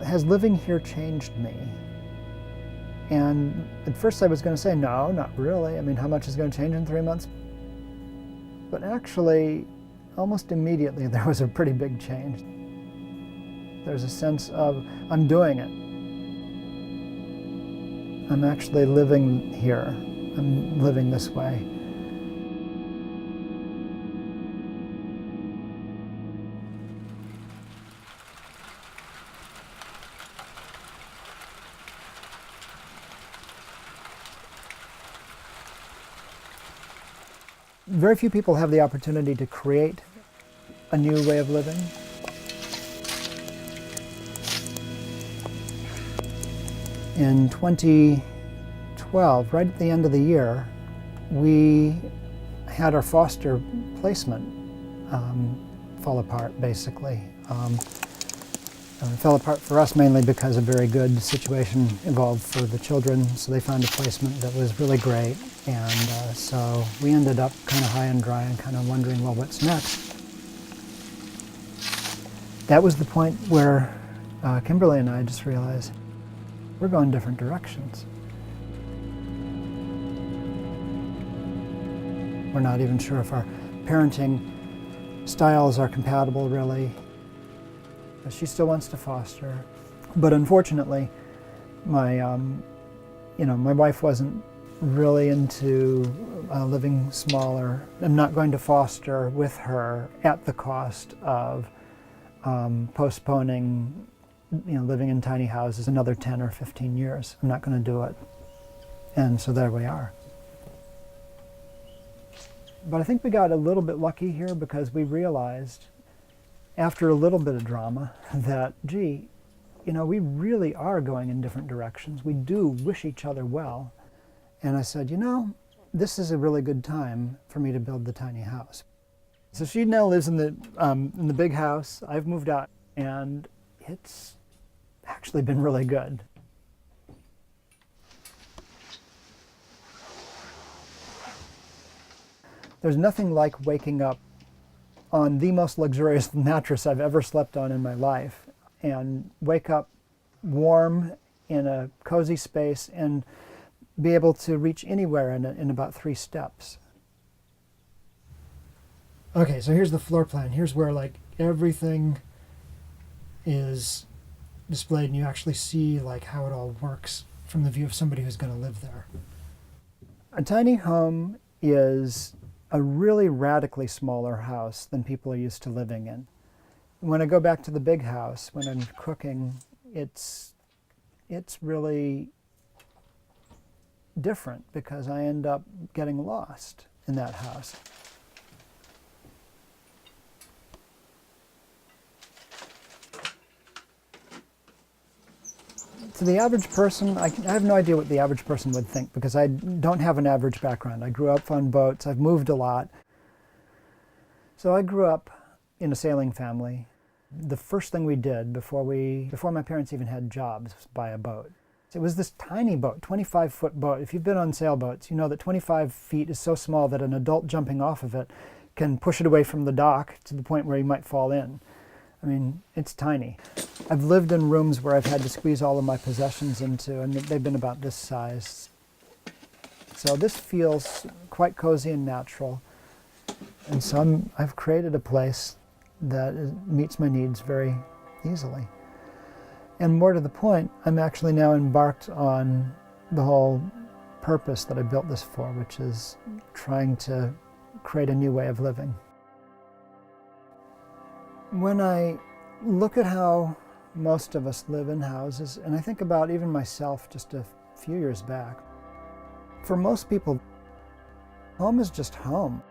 has living here changed me? And at first I was going to say, no, not really. I mean, how much is going to change in 3 months? But actually, almost immediately, there was a pretty big change. There's a sense of, I'm doing it. I'm actually living here. I'm living this way. Very few people have the opportunity to create a new way of living. In 2012, right at the end of the year, we had our foster placement fall apart, basically. It fell apart for us mainly because a very good situation evolved for the children, so they found a placement that was really great. And so we ended up kind of high and dry and kind of wondering, well, what's next? That was the point where Kimberly and I just realized we're going different directions. We're not even sure if our parenting styles are compatible, really. She still wants to foster, but unfortunately, my wife wasn't really into living smaller. I'm not going to foster with her at the cost of postponing, living in tiny houses another 10 or 15 years. I'm not going to do it. And so there we are. But I think we got a little bit lucky here because we realized, after a little bit of drama, that, gee, we really are going in different directions. We do wish each other well. And I said, this is a really good time for me to build the tiny house. So she now lives in the big house. I've moved out, and it's actually been really good. There's nothing like waking up on the most luxurious mattress I've ever slept on in my life, and wake up warm in a cozy space and be able to reach anywhere in about 3 steps. Okay, so here's the floor plan. Here's where everything is displayed, and you actually see how it all works from the view of somebody who's going to live there. A tiny home is a really radically smaller house than people are used to living in. When I go back to the big house, when I'm cooking, it's really different because I end up getting lost in that house. To the average person, I have no idea what the average person would think because I don't have an average background. I grew up on boats, I've moved a lot. So I grew up in a sailing family. The first thing we did before my parents even had jobs was buy a boat. It was this tiny boat, 25-foot boat. If you've been on sailboats, you know that 25 feet is so small that an adult jumping off of it can push it away from the dock to the point where you might fall in. I mean, it's tiny. I've lived in rooms where I've had to squeeze all of my possessions into, and they've been about this size. So this feels quite cozy and natural. And so I've created a place that meets my needs very easily. And more to the point, I'm actually now embarked on the whole purpose that I built this for, which is trying to create a new way of living. When I look at how most of us live in houses, and I think about even myself just a few years back, for most people, home is just home.